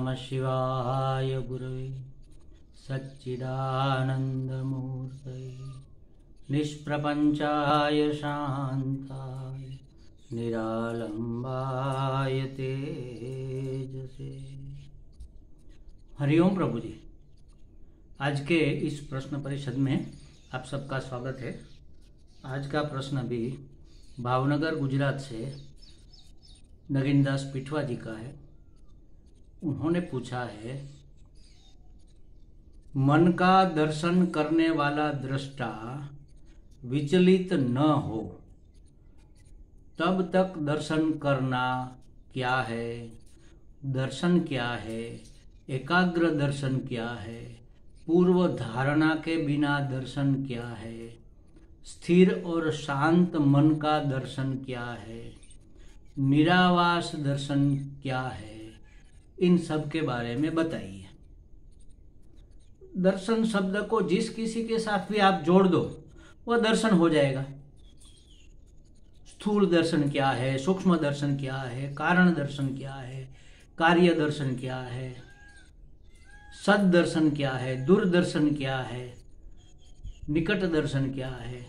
नमः शिवाय गुरवे सच्चिदानन्दमूर्तये निष्प्रपञ्चाय शान्ताय निरालम्बाय तेजसे। हरिओम प्रभु जी। आज के इस प्रश्न परिषद में आप सबका स्वागत है। आज का प्रश्न भी भावनगर गुजरात से नगीनदास पिठवा जी का है। उन्होंने पूछा है, मन का दर्शन करने वाला दृष्टा विचलित न हो तब तक दर्शन करना क्या है? दर्शन क्या है? एकाग्र दर्शन क्या है? पूर्व धारणा के बिना दर्शन क्या है? स्थिर और शांत मन का दर्शन क्या है? निरावास दर्शन क्या है? इन सब के बारे में बताइए। दर्शन शब्द को जिस किसी के साथ भी आप जोड़ दो वह दर्शन हो जाएगा। स्थूल दर्शन क्या है, सूक्ष्म दर्शन क्या है, कारण दर्शन क्या है, कार्य दर्शन क्या है, सद दर्शन क्या है, दूरदर्शन क्या है, निकट दर्शन क्या है,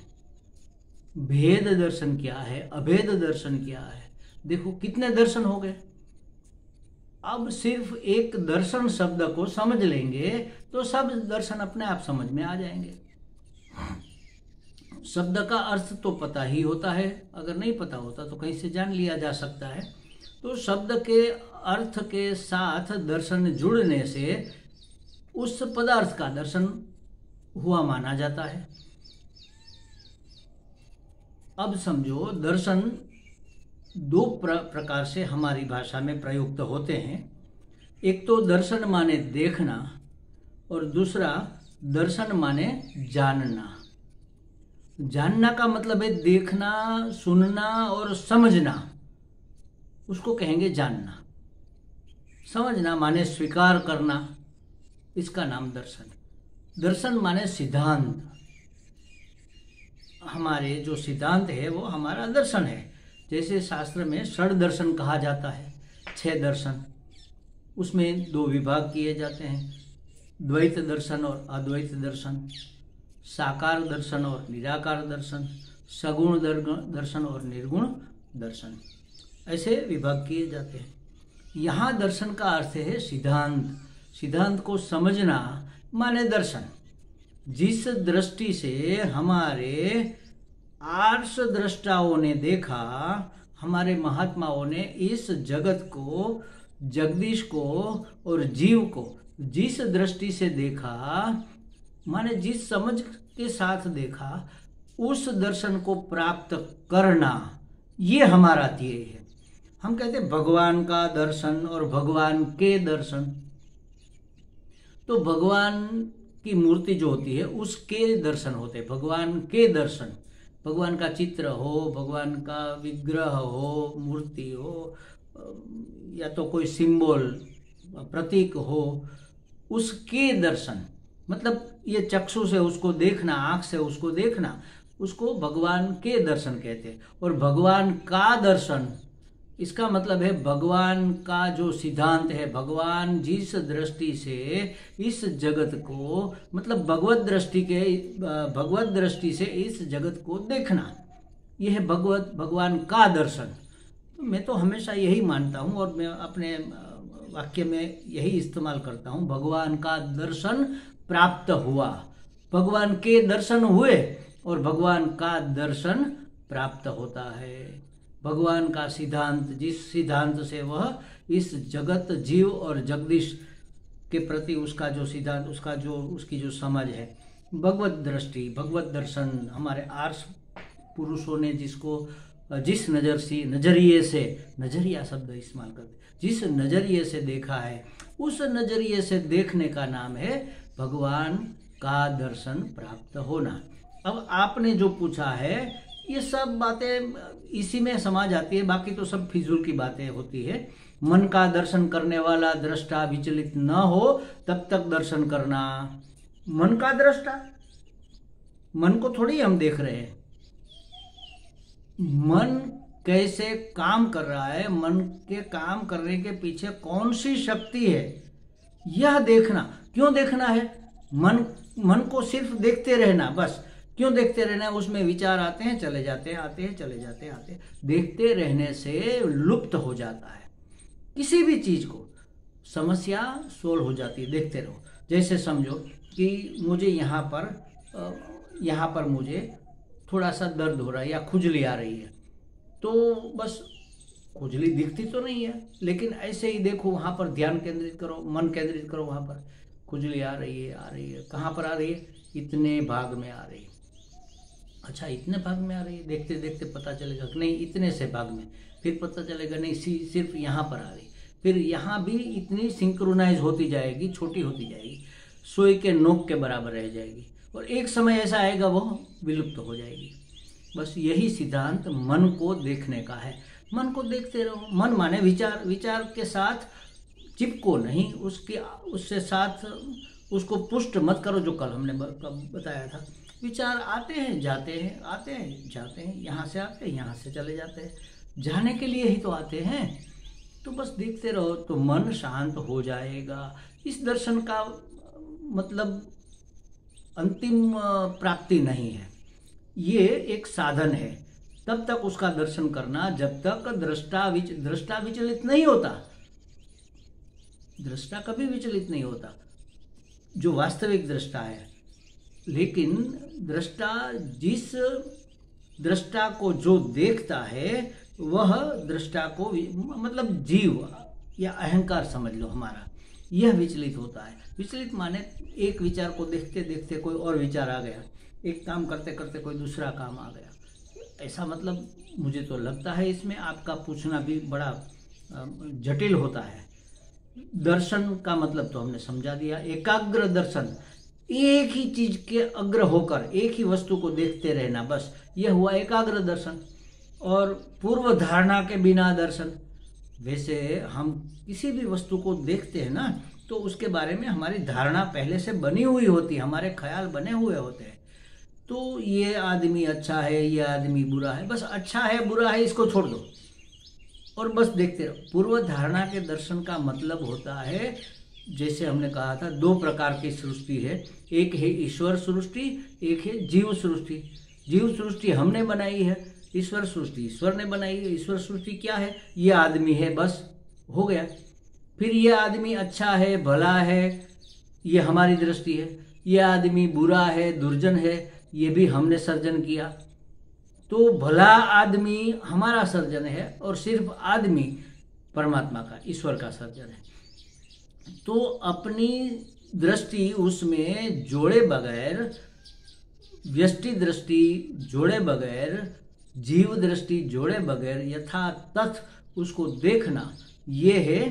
भेद दर्शन क्या है, अभेद दर्शन क्या है। देखो कितने दर्शन हो गए। अब सिर्फ एक दर्शन शब्द को समझ लेंगे तो सब दर्शन अपने आप समझ में आ जाएंगे। शब्द का अर्थ तो पता ही होता है, अगर नहीं पता होता तो कहीं से जान लिया जा सकता है। तो शब्द के अर्थ के साथ दर्शन जुड़ने से उस पदार्थ का दर्शन हुआ माना जाता है। अब समझो, दर्शन दो प्रकार से हमारी भाषा में प्रयुक्त होते हैं। एक तो दर्शन माने देखना और दूसरा दर्शन माने जानना। जानना का मतलब है देखना, सुनना और समझना, उसको कहेंगे जानना। समझना माने स्वीकार करना, इसका नाम दर्शन। दर्शन माने सिद्धांत। हमारे जो सिद्धांत है वो हमारा दर्शन है। जैसे शास्त्र में षड दर्शन कहा जाता है, 6 दर्शन। उसमें 2 विभाग किए जाते हैं, द्वैत दर्शन और अद्वैत दर्शन, साकार दर्शन और निराकार दर्शन, सगुण दर्शन और निर्गुण दर्शन, ऐसे विभाग किए जाते हैं। यहाँ दर्शन का अर्थ है सिद्धांत। सिद्धांत को समझना माने दर्शन। जिस दृष्टि से हमारे आर्ष दृष्टाओं ने देखा, हमारे महात्माओं ने इस जगत को, जगदीश को और जीव को जिस दृष्टि से देखा, माने जिस समझ के साथ देखा, उस दर्शन को प्राप्त करना, ये हमारा ध्येय है। हम कहते हैं भगवान का दर्शन और भगवान के दर्शन। तो भगवान की मूर्ति जो होती है उसके दर्शन होते हैं, भगवान के दर्शन। भगवान का चित्र हो, भगवान का विग्रह हो, मूर्ति हो, या तो कोई सिंबल, प्रतीक हो, उसके दर्शन। मतलब ये चक्षु से उसको देखना, आंख से उसको देखना, उसको भगवान के दर्शन कहते हैं। और भगवान का दर्शन, इसका मतलब है भगवान का जो सिद्धांत है, भगवान जिस दृष्टि से इस जगत को, मतलब भगवत दृष्टि से इस जगत को देखना, यह है भगवान का दर्शन। तो मैं तो हमेशा यही मानता हूँ और मैं अपने वाक्य में यही इस्तेमाल करता हूँ, भगवान का दर्शन प्राप्त हुआ। भगवान के दर्शन हुए और भगवान का दर्शन प्राप्त होता है। भगवान का सिद्धांत, जिस सिद्धांत से वह इस जगत, जीव और जगदीश के प्रति उसका जो सिद्धांत, उसकी जो समझ है, भगवत दृष्टि, भगवत दर्शन, हमारे आर्ष पुरुषों ने जिसको जिस नजरिए से, नजरिया शब्द इस्तेमाल करते, जिस नजरिए से देखा है, उस नजरिए से देखने का नाम है भगवान का दर्शन प्राप्त होना। अब आपने जो पूछा है, ये सब बातें इसी में समा जाती है, बाकी तो सब फिजूल की बातें होती है। मन का दर्शन करने वाला दृष्टा विचलित न हो तब तक दर्शन करना। मन का दृष्टा, मन को थोड़ी हम देख रहे हैं। मन कैसे काम कर रहा है, मन के काम करने के पीछे कौन सी शक्ति है, यह देखना, क्यों देखना है? मन को सिर्फ देखते रहना, बस क्यों देखते रहना है? उसमें विचार आते हैं चले जाते हैं, आते हैं चले जाते हैं, आते हैं। देखते रहने से लुप्त हो जाता है किसी भी चीज को, समस्या सोल्व हो जाती है। देखते रहो। जैसे समझो कि मुझे यहाँ पर मुझे थोड़ा सा दर्द हो रहा है या खुजली आ रही है, तो बस खुजली दिखती तो नहीं है, लेकिन ऐसे ही देखो, वहाँ पर ध्यान केंद्रित करो, मन केंद्रित करो, वहाँ पर खुजली आ रही है, कहाँ पर आ रही है? इतने भाग में आ रही है। अच्छा, इतने भाग में आ रही है, देखते देखते पता चलेगा नहीं इतने से भाग में, फिर पता चलेगा नहीं सिर्फ यहाँ पर आ रही, फिर यहाँ भी इतनी सिंक्रोनाइज होती जाएगी, छोटी होती जाएगी, सुई के नोक के बराबर रह जाएगी, और एक समय ऐसा आएगा वो विलुप्त हो जाएगी। बस यही सिद्धांत मन को देखने का है। मन को देखते रहो। मन माने विचार, विचार के साथ चिपको नहीं, उससे साथ उसको पुष्ट मत करो, जो कल हमने बताया था। विचार आते हैं जाते हैं, आते हैं जाते हैं, यहाँ से आते हैं यहाँ से चले जाते हैं, जाने के लिए ही तो आते हैं। तो बस देखते रहो तो मन शांत हो जाएगा। इस दर्शन का मतलब अंतिम प्राप्ति नहीं है, ये एक साधन है। तब तक उसका दर्शन करना जब तक दृष्टा विचलित नहीं होता। दृष्टा कभी विचलित नहीं होता, जो वास्तविक दृष्टा है। लेकिन दृष्टा, जिस दृष्टा को जो देखता है, वह दृष्टा को मतलब जीव या अहंकार समझ लो हमारा, यह विचलित होता है। विचलित माने एक विचार को देखते देखते कोई और विचार आ गया, एक काम करते करते कोई दूसरा काम आ गया। ऐसा मतलब मुझे तो लगता है इसमें आपका पूछना भी बड़ा जटिल होता है। दर्शन का मतलब तो हमने समझा दिया, एकाग्र दर्शन, एक ही चीज के अग्र होकर एक ही वस्तु को देखते रहना, बस यह हुआ एकाग्र दर्शन। और पूर्व धारणा के बिना दर्शन, वैसे हम किसी भी वस्तु को देखते हैं ना, तो उसके बारे में हमारी धारणा पहले से बनी हुई होती है, हमारे ख्याल बने हुए होते हैं। तो ये आदमी अच्छा है, ये आदमी बुरा है, बस अच्छा है बुरा है इसको छोड़ दो और बस देखते रहो। पूर्व धारणा के दर्शन का मतलब होता है, जैसे हमने कहा था, दो प्रकार की सृष्टि है, एक है ईश्वर सृष्टि, एक है जीव सृष्टि। जीव सृष्टि हमने बनाई है, ईश्वर सृष्टि ईश्वर ने बनाई है। ईश्वर सृष्टि क्या है? ये आदमी है, बस हो गया। फिर ये आदमी अच्छा है भला है, ये हमारी दृष्टि है। ये आदमी बुरा है दुर्जन है, ये भी हमने सर्जन किया। तो भला आदमी हमारा सर्जन है और सिर्फ आदमी परमात्मा का, ईश्वर का सर्जन है। तो अपनी दृष्टि उसमें जोड़े बगैर, व्यष्टि दृष्टि जोड़े बगैर, जीव दृष्टि जोड़े बगैर यथा तथ उसको देखना, ये है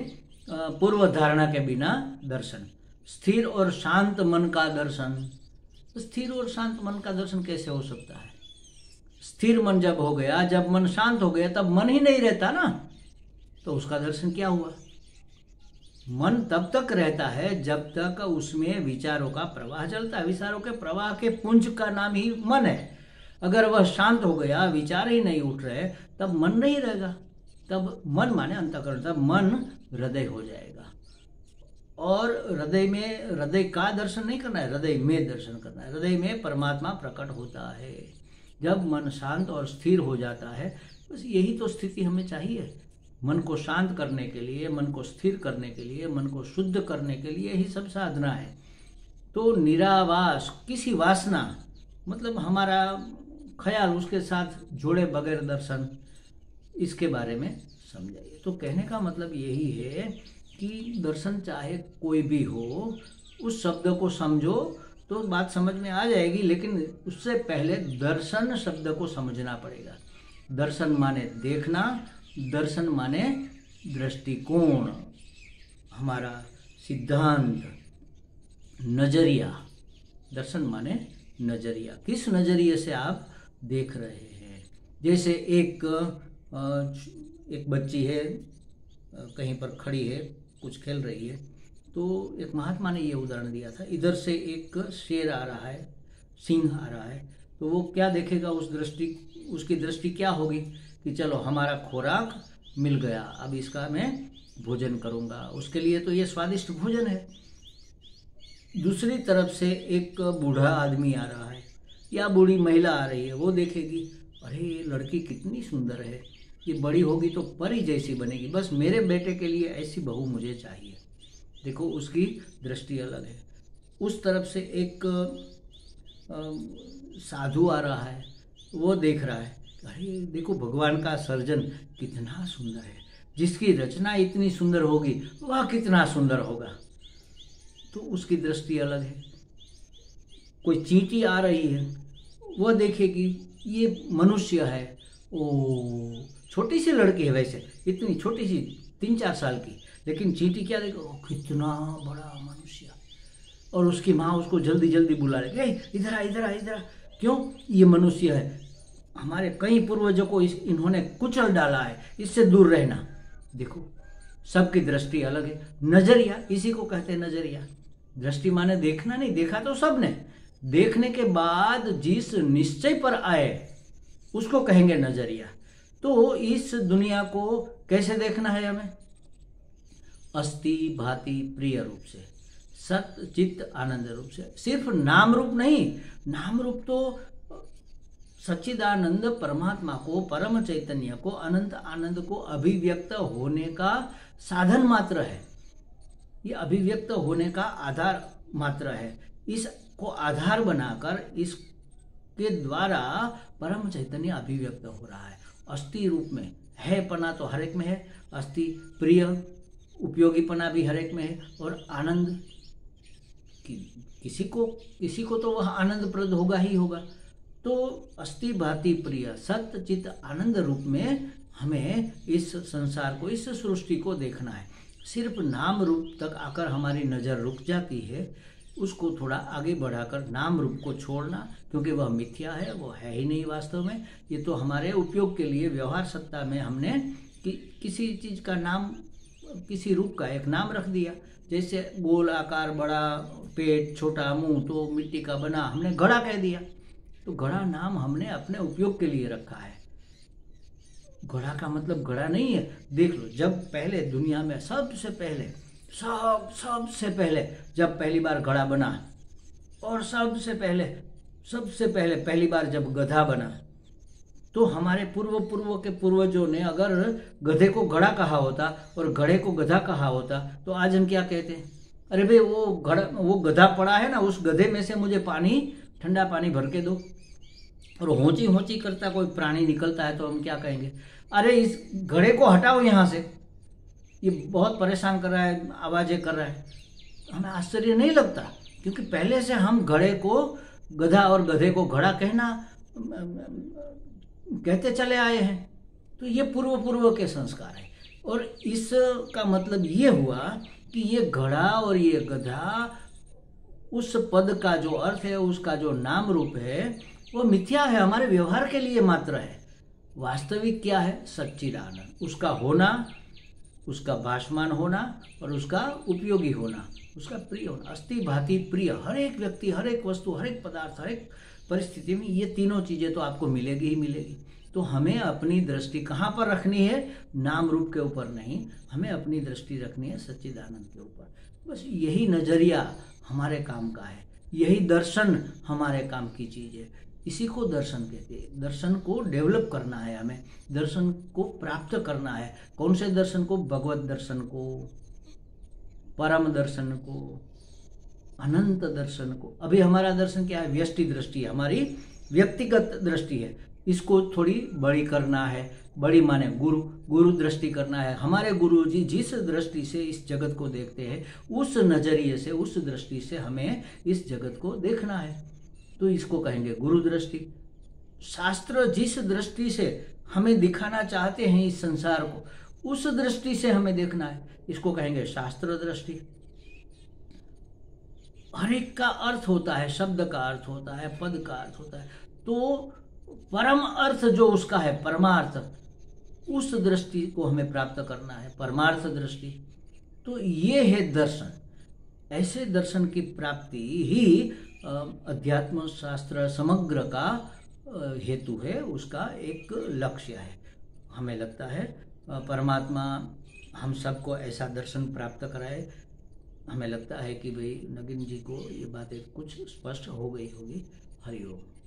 पूर्व धारणा के बिना दर्शन। स्थिर और शांत मन का दर्शन। स्थिर और शांत मन का दर्शन कैसे हो सकता है? स्थिर मन जब हो गया, जब मन शांत हो गया, तब मन ही नहीं रहता ना, तो उसका दर्शन क्या हुआ? मन तब तक रहता है जब तक उसमें विचारों का प्रवाह चलता है। विचारों के प्रवाह के पुंज का नाम ही मन है। अगर वह शांत हो गया, विचार ही नहीं उठ रहे, तब मन नहीं रहेगा। तब मन माने अंतःकरण, तब मन हृदय हो जाएगा। और हृदय में, हृदय का दर्शन नहीं करना है, हृदय में दर्शन करना है। हृदय में परमात्मा प्रकट होता है जब मन शांत और स्थिर हो जाता है। बस यही तो स्थिति हमें चाहिए। मन को शांत करने के लिए, मन को स्थिर करने के लिए, मन को शुद्ध करने के लिए ही सब साधना है। तो निरावास, किसी वासना मतलब हमारा ख्याल उसके साथ जोड़े बगैर दर्शन, इसके बारे में समझाइए। तो कहने का मतलब यही है कि दर्शन चाहे कोई भी हो, उस शब्द को समझो तो बात समझ में आ जाएगी, लेकिन उससे पहले दर्शन शब्द को समझना पड़ेगा। दर्शन माने देखना, दर्शन माने दृष्टिकोण, हमारा सिद्धांत, नजरिया। दर्शन माने नजरिया, किस नजरिए से आप देख रहे हैं। जैसे एक बच्ची है, कहीं पर खड़ी है, कुछ खेल रही है, तो एक महात्मा ने ये उदाहरण दिया था, इधर से एक शेर आ रहा है, सिंह आ रहा है, तो वो क्या देखेगा, उसकी दृष्टि क्या होगी कि चलो हमारा खुराक मिल गया, अब इसका मैं भोजन करूंगा, उसके लिए तो ये स्वादिष्ट भोजन है। दूसरी तरफ से एक बूढ़ा आदमी आ रहा है या बूढ़ी महिला आ रही है, वो देखेगी, अरे ये लड़की कितनी सुंदर है, ये बड़ी होगी तो परी जैसी बनेगी, बस मेरे बेटे के लिए ऐसी बहू मुझे चाहिए। देखो उसकी दृष्टि अलग है। उस तरफ से एक साधु आ रहा है, वो देख रहा है, अरे देखो भगवान का सर्जन कितना सुंदर है, जिसकी रचना इतनी सुंदर होगी वह कितना सुंदर होगा, तो उसकी दृष्टि अलग है। कोई चींटी आ रही है, वह देखेगी ये मनुष्य है, ओ छोटी सी लड़की है, वैसे इतनी छोटी सी 3-4 साल की, लेकिन चींटी क्या देखो, कितना बड़ा मनुष्य। और उसकी माँ उसको जल्दी जल्दी बुला रही है, इधर आ इधर आ इधर आ। क्यों? ये मनुष्य है, हमारे कई पूर्वजों को इन्होंने कुचल डाला है, इससे दूर रहना। देखो सबकी दृष्टि अलग है। नजरिया, इसी को कहते हैं नजरिया। दृष्टि माने देखना नहीं, देखा तो सबने, देखने के बाद जिस निश्चय पर आए उसको कहेंगे नजरिया। तो इस दुनिया को कैसे देखना है हमें? अस्ति भांति प्रिय रूप से, सत चित्त आनंद रूप से। सिर्फ नाम रूप नहीं, नाम रूप तो सच्चिदानंद परमात्मा को, परम चैतन्य को, अनंत आनंद को अभिव्यक्त होने का साधन मात्र है, ये अभिव्यक्त होने का आधार मात्र है। इसको आधार बनाकर इसके द्वारा परम चैतन्य अभिव्यक्त हो रहा है। अस्थि रूप में है पना तो हर एक में है, अस्थि प्रिय उपयोगीपना भी हर एक में है, और आनंद किसी को तो वह आनंदप्रद होगा ही होगा। तो अस्थि भांति प्रिय सत्य चित्त आनंद रूप में हमें इस संसार को, इस सृष्टि को देखना है। सिर्फ नाम रूप तक आकर हमारी नज़र रुक जाती है, उसको थोड़ा आगे बढ़ाकर नाम रूप को छोड़ना, क्योंकि वह मिथ्या है, वो है ही नहीं वास्तव में। ये तो हमारे उपयोग के लिए व्यवहार सत्ता में हमने किसी चीज़ का नाम, किसी रूप का एक नाम रख दिया। जैसे गोल आकार, बड़ा पेट, छोटा मुंह, तो मिट्टी का बना, हमने घड़ा कह दिया। तो घड़ा नाम हमने अपने उपयोग के लिए रखा है। घड़ा का मतलब घड़ा नहीं है। देख लो, जब पहले दुनिया में सबसे पहले जब पहली बार घड़ा बना, और सबसे पहले पहली बार जब गधा बना, तो हमारे पूर्व के पूर्वजों ने अगर गधे को घड़ा कहा होता और घड़े को गधा कहा होता, तो आज हम क्या कहते हैं? अरे भाई वो गधा पड़ा है ना, उस गधे में से मुझे ठंडा पानी भर के दो। और होंची होंची करता कोई प्राणी निकलता है तो हम क्या कहेंगे? अरे इस घड़े को हटाओ यहाँ से, ये बहुत परेशान कर रहा है, आवाज़ें कर रहा है। हमें आश्चर्य नहीं लगता, क्योंकि पहले से हम घड़े को गधा और गधे को घड़ा कहते चले आए हैं। तो ये पूर्व के संस्कार है। और इसका मतलब ये हुआ कि ये घड़ा और ये गधा, उस पद का जो अर्थ है, उसका जो नाम रूप है, वो मिथ्या है, हमारे व्यवहार के लिए मात्र है। वास्तविक क्या है? सच्चिदानंद, उसका होना, उसका भासमान होना और उसका उपयोगी होना, उसका प्रिय होना। अस्थि भांति प्रिय, हर एक व्यक्ति, हर एक वस्तु, हर एक पदार्थ, हर एक परिस्थिति में ये तीनों चीज़ें तो आपको मिलेगी ही मिलेगी। तो हमें अपनी दृष्टि कहाँ पर रखनी है? नाम रूप के ऊपर नहीं, हमें अपनी दृष्टि रखनी है सच्चिदानंद के ऊपर। बस यही नजरिया हमारे काम का है, यही दर्शन हमारे काम की चीज़ है। इसी को दर्शन कहते हैं। दर्शन को डेवलप करना है, हमें दर्शन को प्राप्त करना है। कौन से दर्शन को? भगवत दर्शन को, परम दर्शन को, अनंत दर्शन को। अभी हमारा दर्शन क्या है? व्यष्टि दृष्टि है, हमारी व्यक्तिगत दृष्टि है। इसको थोड़ी बड़ी करना है। बड़ी माने गुरु दृष्टि करना है। हमारे गुरु जी जिस दृष्टि से इस जगत को देखते हैं, उस नजरिए से, उस दृष्टि से हमें इस जगत को देखना है। तो इसको कहेंगे गुरु दृष्टि। शास्त्र जिस दृष्टि से हमें दिखाना चाहते हैं इस संसार को, उस दृष्टि से हमें देखना है, इसको कहेंगे शास्त्र दृष्टि। हर एक का अर्थ होता है, शब्द का अर्थ होता है, पद का अर्थ होता है। तो परम अर्थ जो उसका है, परमार्थ, उस दृष्टि को हमें प्राप्त करना है, परमार्थ दृष्टि। तो ये है दर्शन। ऐसे दर्शन की प्राप्ति ही अध्यात्म शास्त्र समग्र का हेतु है, उसका एक लक्ष्य है। हमें लगता है परमात्मा हम सबको ऐसा दर्शन प्राप्त कराए, हमें लगता है कि भाई नगिन जी को ये बातें कुछ स्पष्ट हो गई होगी। हरिओम।